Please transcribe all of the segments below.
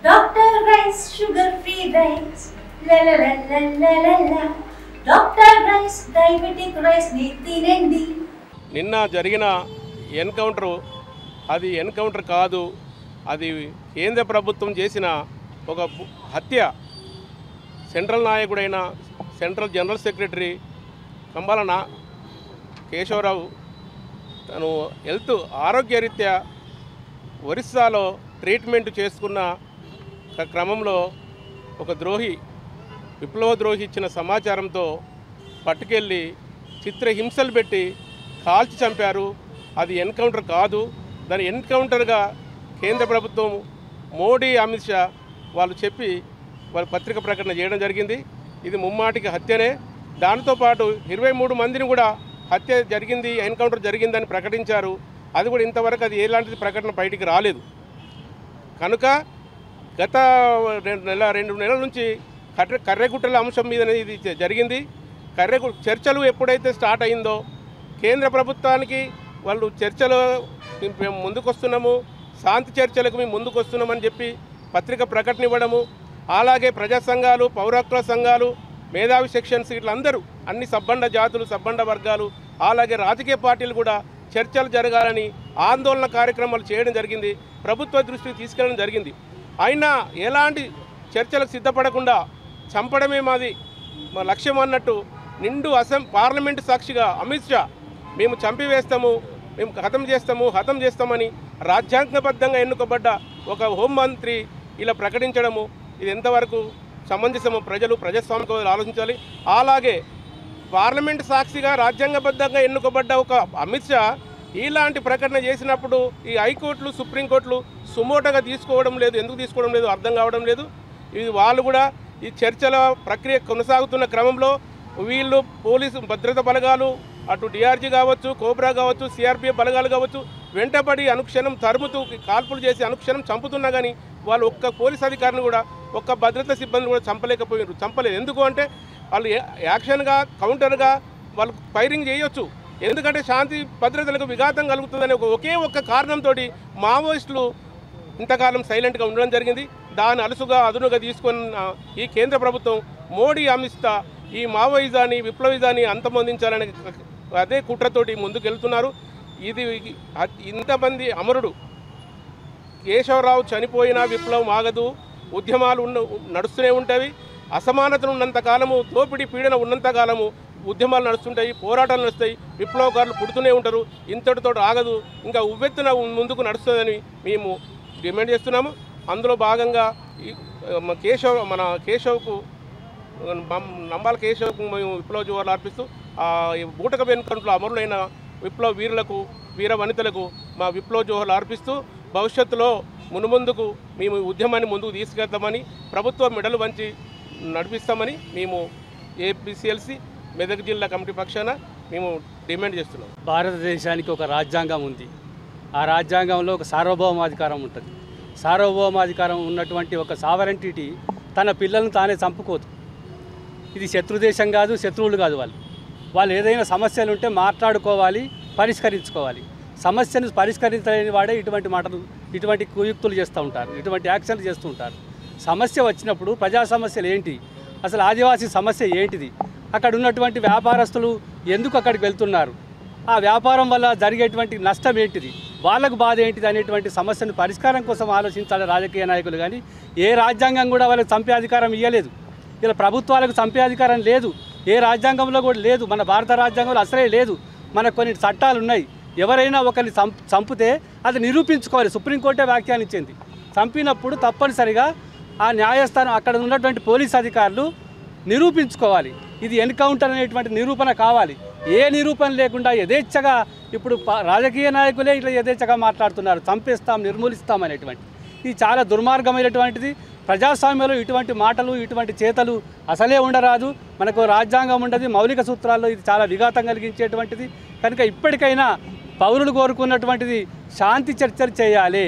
Doctor rice sugar free rice doctor rice diabetic rice ని తినండి. నిన్న జరిగిన ఎన్కౌంటర్ అది ఎన్కౌంటర్ కాదు, అది కేంద్ర ప్రభుత్వం చేసిన ఒక హత్య. సెంట్రల్ నాయకుడైన central general secretary Kambala Keshavarao తను ఆరోగ్యరీత్యా ఒరిస్సాలో ట్రీట్మెంట్ చేసుకున్న క్రమంలో ఒక విప్లవ ద్రోహి ఇచ్చిన సమాచారంతో పట్టుకెళ్ళి చిత్రహింసలు పెట్టి కాల్చి చంపారు. అది ఎన్కౌంటర్ కాదు. దాని ఎన్కౌంటర్గా కేంద్ర ప్రభుత్వం మోడీ, అమిత్ షా వాళ్ళు చెప్పి వాళ్ళ పత్రిక ప్రకటన చేయడం జరిగింది. ఇది ముమ్మాటికి హత్యనే. దాంతోపాటు 23 మందిని కూడా హత్య జరిగింది, ఎన్కౌంటర్ జరిగిందని ప్రకటించారు. అది కూడా ఇంతవరకు అది ఎలాంటిది ప్రకటన బయటికి రాలేదు. కనుక గత 2 నెలల నుంచి కర్రెగుట్టల అంశం మీద ఇది జరిగింది. చర్చలు ఎప్పుడైతే స్టార్ట్ అయిందో కేంద్ర ప్రభుత్వానికి వాళ్ళు చర్చలు మేము ముందుకొస్తున్నాము, శాంతి చర్చలకు మేము ముందుకొస్తున్నామని చెప్పి పత్రిక ప్రకటన ఇవ్వడము, అలాగే ప్రజా సంఘాలు, పౌర హక్కుల సంఘాలు, మేధావి సెక్షన్స్ ఇట్లందరూ అన్ని సబ్బండ జాతులు, సబ్బండ వర్గాలు, అలాగే రాజకీయ పార్టీలు కూడా చర్చలు జరగాలని ఆందోళన కార్యక్రమాలు చేయడం జరిగింది. ప్రభుత్వ దృష్టికి తీసుకెళ్ళడం జరిగింది. అయినా ఎలాంటి చర్చలకు సిద్ధపడకుండా చంపడమే మా లక్ష్యం అన్నట్టు నిండు పార్లమెంటు సాక్షిగా అమిత్ షా మేము చంపివేస్తాము, మేము హతం చేస్తామని రాజ్యాంగబద్ధంగా ఎన్నుకోబడ్డ ఒక హోంమంత్రి ఇలా ప్రకటించడము ఇది ఎంతవరకు సమంజసము? ప్రజాస్వామిక ఆలోచించాలి. అలాగే పార్లమెంటు సాక్షిగా రాజ్యాంగబద్ధంగా ఎన్నుకోబడ్డ ఒక అమిత్ షా ఇలాంటి ప్రకటన చేసినప్పుడు ఈ హైకోర్టులు, సుప్రీంకోర్టులు సుమోటగా తీసుకోవడం లేదు. ఎందుకు తీసుకోవడం లేదు అర్థం కావడం లేదు. ఇది వాళ్ళు కూడా ఈ చర్చల ప్రక్రియ కొనసాగుతున్న క్రమంలో వీళ్ళు పోలీసు భద్రతా బలగాలు, అటు డిఆర్జీ కావచ్చు, కోబ్రా కావచ్చు, సిఆర్పిఎఫ్ బలగాలు కావచ్చు, వెంటబడి అనుక్షణం తరుముతూ కాల్పులు చేసి అనుక్షణం చంపుతున్నా కానీ వాళ్ళు ఒక్క పోలీస్ అధికారిని కూడా, ఒక్క భద్రతా సిబ్బంది కూడా చంపలేదు. ఎందుకు అంటే వాళ్ళు యాక్షన్గా, కౌంటర్గా వాళ్ళు ఫైరింగ్ చేయొచ్చు. ఎందుకంటే శాంతి భద్రతలకు విఘాతం కలుగుతుందనే ఒకే ఒక్క కారణంతో మావోయిస్టులు ఇంతకాలం సైలెంట్గా ఉండడం జరిగింది. దాన్ని అదునుగా తీసుకున్న ఈ కేంద్ర ప్రభుత్వం మోడీ, అమిత్ షా ఈ మావోయిజాన్ని, విప్లవిజాన్ని అంతమొందించాలనే అదే కుట్రతోటి ముందుకెళ్తున్నారు. ఇది ఇంతమంది అమరుడు కేశవరావు చనిపోయినా విప్లవం ఆగదు, ఉద్యమాలు నడుస్తూనే ఉంటాయి. అసమానతలు ఉన్నంతకాలము, దోపిడీ పీడన ఉన్నంతకాలము ఉద్యమాలు నడుస్తుంటాయి, పోరాటాలు నడుస్తాయి, విప్లవకారులు పుడుతూనే ఉంటారు. ఇంతటితో ఆగదు, ఇంకా ఉవ్వెత్తున ముందుకు నడుస్తుందని మేము డిమాండ్ చేస్తున్నాము. అందులో భాగంగా మన కేశవ్కు నంబాల కేశవ్కు మేము విప్లవ జోహార్లు అర్పిస్తూ బూటక వెనుకంట్లో అమరులైన విప్లవ వీరులకు, వీర వనితలకు మా విప్లవ జోహార్లు అర్పిస్తూ భవిష్యత్తులో మునుముందుకు మేము ఉద్యమాన్ని ముందుకు తీసుకెళ్తామని, ప్రభుత్వ మెడలు వంచి నడిపిస్తామని మేము ఏపీసీఎల్సీ మెదక్ జిల్లా కమిటీ పక్షాన మేము డిమాండ్ చేస్తున్నాం. భారతదేశానికి ఒక రాజ్యాంగం ఉంది. ఆ రాజ్యాంగంలో ఒక సార్వభౌమాధికారం ఉంటుంది. సార్వభౌమాధికారం ఉన్నటువంటి ఒక సావరెంటిటీ తన పిల్లలను తానే చంపుకోదు. ఇది శత్రుదేశం కాదు, శత్రువులు కాదు. వాళ్ళు ఏదైనా సమస్యలు ఉంటే మాట్లాడుకోవాలి, పరిష్కరించుకోవాలి. సమస్యను పరిష్కరించలేని వాడే ఇటువంటి మాటలు, ఇటువంటి కుయుక్తులు చేస్తూ ఉంటారు, ఇటువంటి యాక్షన్లు చేస్తూ ఉంటారు. సమస్య వచ్చినప్పుడు ప్రజా సమస్యలు ఏంటి, అసలు ఆదివాసీ సమస్య ఏంటిది, అక్కడ ఉన్నటువంటి వ్యాపారస్తులు ఎందుకు అక్కడికి వెళ్తున్నారు, ఆ వ్యాపారం వల్ల జరిగేటువంటి నష్టం ఏంటిది, వాళ్ళకు బాధ ఏంటిది అనేటువంటి సమస్యను పరిష్కారం కోసం ఆలోచించాలి రాజకీయ నాయకులు. కానీ ఏ రాజ్యాంగం కూడా వాళ్ళకి చంపే అధికారం ఇవ్వలేదు. ఇలా ప్రభుత్వాలకు చంపే అధికారం లేదు, ఏ రాజ్యాంగంలో కూడా లేదు. మన భారత రాజ్యాంగంలో అసలే లేదు. మనకు కొన్ని చట్టాలు ఉన్నాయి. ఎవరైనా ఒకరిని చంపితే అది నిరూపించుకోవాలి. సుప్రీంకోర్టే వ్యాఖ్యానించింది. చంపినప్పుడు తప్పనిసరిగా ఆ న్యాయస్థానం, అక్కడ ఉన్నటువంటి పోలీస్ అధికారులు నిరూపించుకోవాలి. ఇది ఎన్కౌంటర్ అనేటువంటి నిరూపణ కావాలి. ఏ నిరూపణ లేకుండా యథేచ్ఛగా ఇప్పుడు రాజకీయ నాయకులే ఇట్లా యథేచ్ఛగా మాట్లాడుతున్నారు, చంపేస్తాం, నిర్మూలిస్తాం అనేటువంటి. ఇది చాలా దుర్మార్గమైనటువంటిది. ప్రజాస్వామ్యంలో ఇటువంటి మాటలు, ఇటువంటి చేతలు అసలే ఉండరాదు. మనకు రాజ్యాంగం ఉండదు, మౌలిక సూత్రాల్లో ఇది చాలా విఘాతం కలిగించేటువంటిది. కనుక ఇప్పటికైనా పౌరులు కోరుకున్నటువంటిది శాంతి చర్చలు చేయాలి.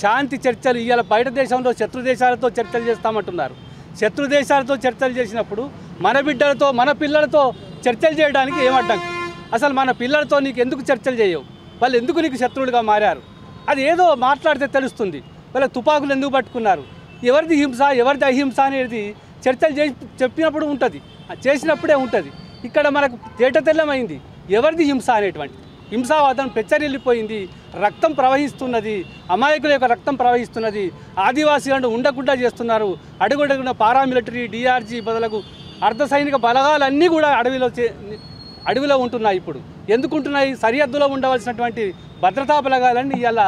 శాంతి చర్చలు ఇవాళ బయట దేశంలో శత్రు దేశాలతో చర్చలు చేస్తామంటున్నారు. శత్రు దేశాలతో చర్చలు చేసినప్పుడు మన బిడ్డలతో, మన పిల్లలతో చర్చలు చేయడానికి ఏమడ్డంకి? అసలు మన పిల్లలతో నీకు ఎందుకు చర్చలు చేయవు? వాళ్ళు ఎందుకు నీకు శత్రువులుగా మారారు? అది ఏదో మాట్లాడితే తెలుస్తుంది. వాళ్ళ తుపాకులు ఎందుకు పట్టుకున్నారు? ఎవరిది హింస ఎవరిది అహింస అనేది చర్చలు చెప్పినప్పుడు ఉంటుంది, చేసినప్పుడే ఉంటుంది. ఇక్కడ మనకు తేటతెల్లమైంది ఎవరిది హింస అనేటువంటి. హింసావాదం పెచ్చరిల్లిపోయింది, రక్తం ప్రవహిస్తున్నది, అమాయకుల యొక్క రక్తం ప్రవహిస్తున్నది. ఆదివాసీలను ఉండకుండా చేస్తున్నారు. అడుగడుగున పారామిలిటరీ డిఆర్జీ బదులకు అర్ధ సైనిక బలగాలన్నీ కూడా అడవిలో ఉంటున్నాయి. ఇప్పుడు ఎందుకు ఉంటున్నాయి? సరిహద్దులో ఉండవలసినటువంటి భద్రతా బలగాలన్నీ ఇలా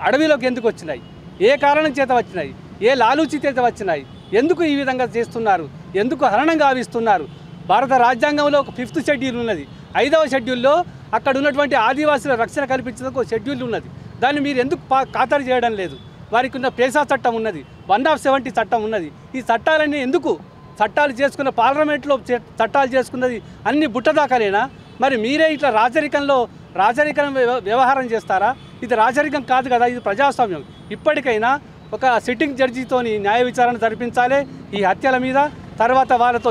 అడవిలోకి ఎందుకు వచ్చినాయి? ఏ కారణం చేత వచ్చినాయి? ఏ లాలూచి చేత వచ్చినాయి? ఎందుకు ఈ విధంగా చేస్తున్నారు? ఎందుకు హరణం గావిస్తున్నారు? భారత రాజ్యాంగంలో ఒక 5th షెడ్యూల్ ఉన్నది. 5వ షెడ్యూల్లో అక్కడ ఉన్నటువంటి ఆదివాసుల రక్షణ కల్పించేందుకు ఒక షెడ్యూల్ ఉన్నది. దాన్ని మీరు ఎందుకు ఖాతరు చేయడం లేదు? వారికి ఉన్న పేసా చట్టం ఉన్నది, 170 చట్టం ఉన్నది. ఈ చట్టాలన్నీ ఎందుకు? చట్టాలు చేసుకున్న పార్లమెంట్లో చట్టాలు చేసుకున్నది అన్ని బుట్టదాకాలేనా? మరి మీరే ఇట్లా రాజరికం వ్యవహారం చేస్తారా? ఇది రాజరికం కాదు కదా, ఇది ప్రజాస్వామ్యం. ఇప్పటికైనా ఒక సిట్టింగ్ జడ్జితోని న్యాయ విచారణ జరిపించాలి ఈ హత్యల మీద. తర్వాత వాళ్ళతో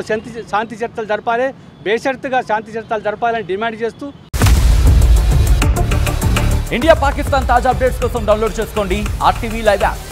శాంతి చర్చలు జరపాలి, బేషరతుగా శాంతి చర్చలు జరపాలని డిమాండ్ చేస్తూ. ఇండియా పాకిస్తాన్ తాజా అప్డేట్స్ కోసం డౌన్లోడ్ చేసుకోండి RTV లైవ్ యాప్.